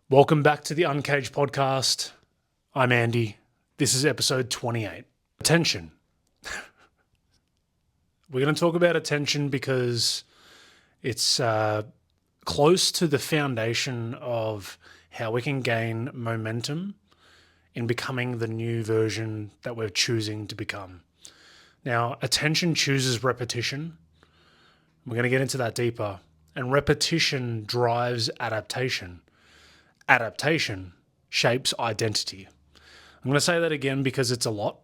Welcome back to the Uncaged podcast. I'm Andy. This is episode 28. Attention. We're going to talk about attention because it's close to the foundation of how we can gain momentum in becoming the new version that we're choosing to become. Now, attention chooses repetition. We're going to get into that deeper. And repetition drives adaptation. Adaptation shapes identity. I'm going to say that again because it's a lot.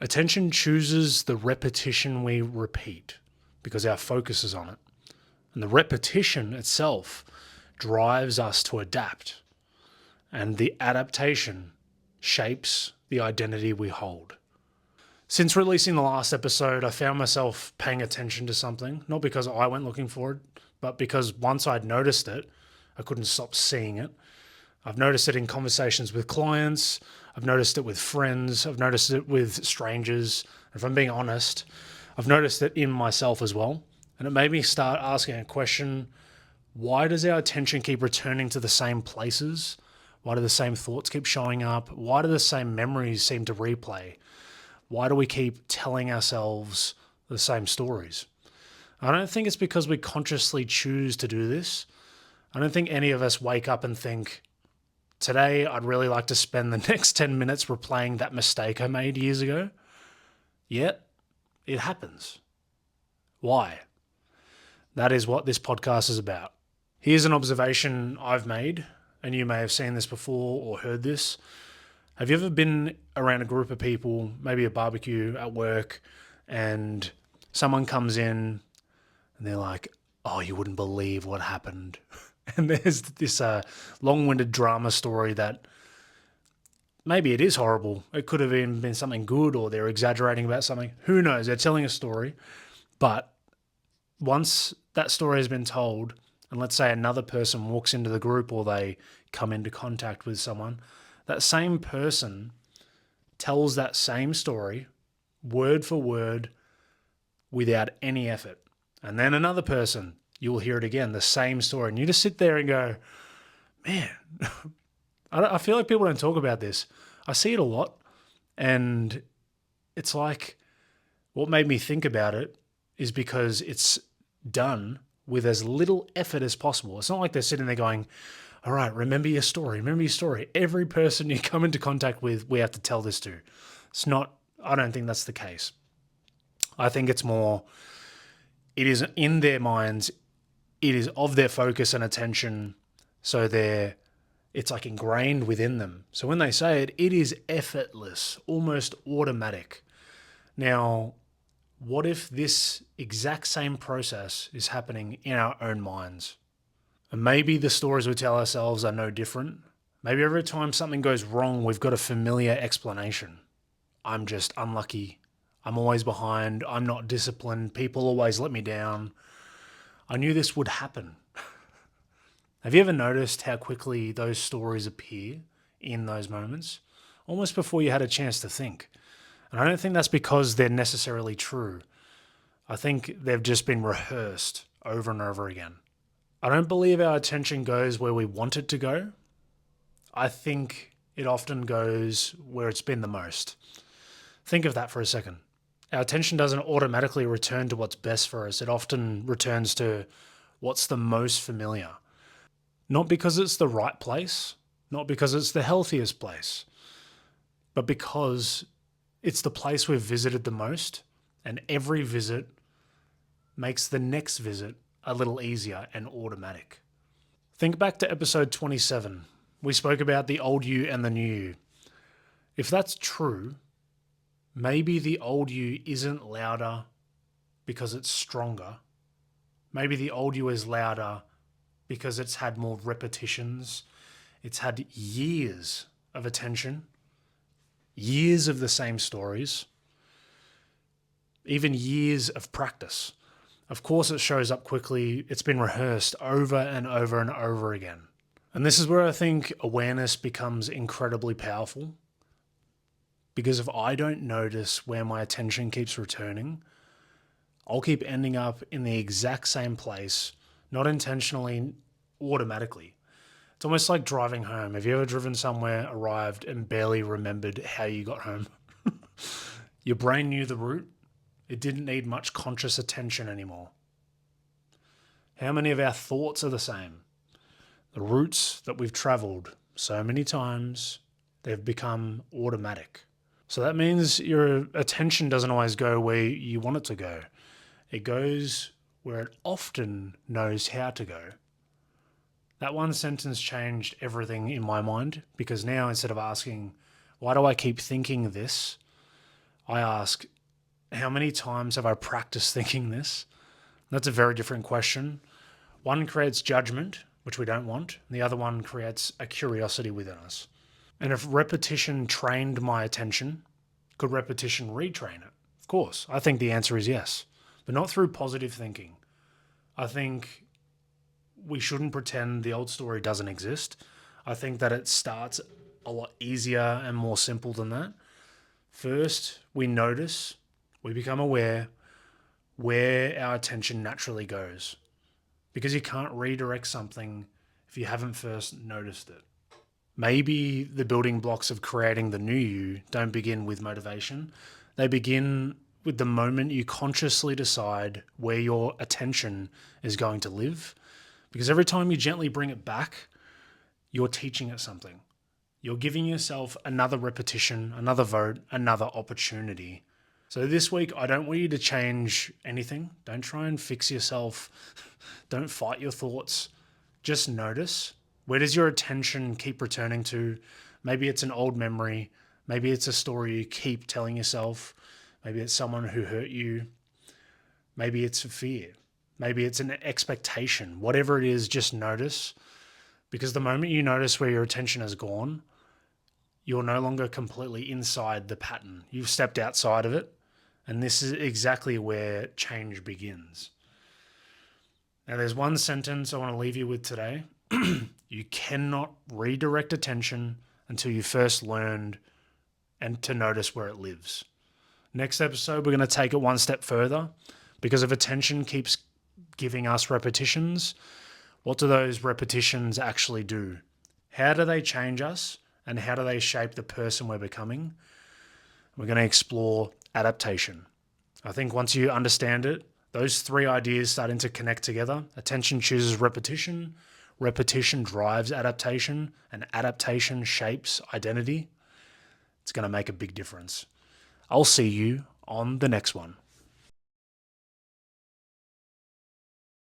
Attention chooses the repetition we repeat because our focus is on it. And the repetition itself drives us to adapt. And the adaptation shapes the identity we hold. Since releasing the last episode, I found myself paying attention to something, not because I went looking for it, but because once I'd noticed it, I couldn't stop seeing it. I've noticed it in conversations with clients. I've noticed it with friends. I've noticed it with strangers. If I'm being honest, I've noticed it in myself as well. And it made me start asking a question: why does our attention keep returning to the same places? Why do the same thoughts keep showing up? Why do the same memories seem to replay? Why do we keep telling ourselves the same stories? I don't think it's because we consciously choose to do this. I don't think any of us wake up and think, today I'd really like to spend the next 10 minutes replaying that mistake I made years ago. Yet, it happens. Why? That is what this podcast is about. Here's an observation I've made, and you may have seen this before or heard this. Have you ever been around a group of people, maybe a barbecue at work, and someone comes in and they're like, oh, you wouldn't believe what happened. And there's this long-winded drama story that maybe it is horrible. It could have even been something good, or they're exaggerating about something. Who knows? They're telling a story. But once that story has been told, and let's say another person walks into the group or they come into contact with someone, that same person tells that same story word for word without any effort. And then another person, you'll hear it again, the same story. And you just sit there and go, man, I feel like people don't talk about this. I see it a lot. And it's like, what made me think about it is because it's done with as little effort as possible. It's not like they're sitting there going, all right, remember your story, remember your story. Every person you come into contact with, we have to tell this to. It's not, I don't think that's the case. I think it's more, it is in their minds, it is of their focus and attention, so it's like ingrained within them. So when they say it, it is effortless, almost automatic. Now, what if this exact same process is happening in our own minds? And maybe the stories we tell ourselves are no different. Maybe every time something goes wrong, we've got a familiar explanation. I'm just unlucky. I'm always behind. I'm not disciplined. People always let me down. I knew this would happen. Have you ever noticed how quickly those stories appear in those moments? Almost before you had a chance to think. And I don't think that's because they're necessarily true. I think they've just been rehearsed over and over again. I don't believe our attention goes where we want it to go. I think it often goes where it's been the most. Think of that for a second. Our attention doesn't automatically return to what's best for us. It often returns to what's the most familiar. Not because it's the right place, not because it's the healthiest place, but because it's the place we've visited the most, and every visit makes the next visit a little easier and automatic. Think back to episode 27. We spoke about the old you and the new you. If that's true, maybe the old you isn't louder because it's stronger. Maybe the old you is louder because it's had more repetitions. It's had years of attention, years of the same stories, even years of practice. Of course, it shows up quickly. It's been rehearsed over and over and over again. And this is where I think awareness becomes incredibly powerful. Because if I don't notice where my attention keeps returning, I'll keep ending up in the exact same place, not intentionally, automatically. It's almost like driving home. Have you ever driven somewhere, arrived, and barely remembered how you got home? Your brain knew the route. It didn't need much conscious attention anymore. How many of our thoughts are the same? The routes that we've traveled so many times, they've become automatic. So that means your attention doesn't always go where you want it to go. It goes where it often knows how to go. That one sentence changed everything in my mind, because now instead of asking, why do I keep thinking this? I ask, how many times have I practiced thinking this? That's a very different question. One creates judgment, which we don't want, and the other one creates a curiosity within us. And if repetition trained my attention, could repetition retrain it? Of course. I think the answer is yes, but not through positive thinking. I think we shouldn't pretend the old story doesn't exist. I think that it starts a lot easier and more simple than that. First, we notice, we become aware where our attention naturally goes, because you can't redirect something if you haven't first noticed it. Maybe the building blocks of creating the new you don't begin with motivation. They begin with the moment you consciously decide where your attention is going to live. Because every time you gently bring it back, you're teaching it something. You're giving yourself another repetition, another vote, another opportunity. So this week, I don't want you to change anything. Don't try and fix yourself. Don't fight your thoughts. Just notice. Where does your attention keep returning to? Maybe it's an old memory. Maybe it's a story you keep telling yourself. Maybe it's someone who hurt you. Maybe it's a fear. Maybe it's an expectation. Whatever it is, just notice. Because the moment you notice where your attention has gone, you're no longer completely inside the pattern. You've stepped outside of it. And this is exactly where change begins. Now, there's one sentence I want to leave you with today. You cannot redirect attention until you first learned and to notice where it lives. Next episode, we're going to take it one step further, because if attention keeps giving us repetitions, what do those repetitions actually do? How do they change us, and how do they shape the person we're becoming? We're going to explore adaptation. I think once you understand it, those three ideas starting to connect together. Attention chooses repetition, repetition drives adaptation, and adaptation shapes identity. It's going to make a big difference. I'll see you on the next one.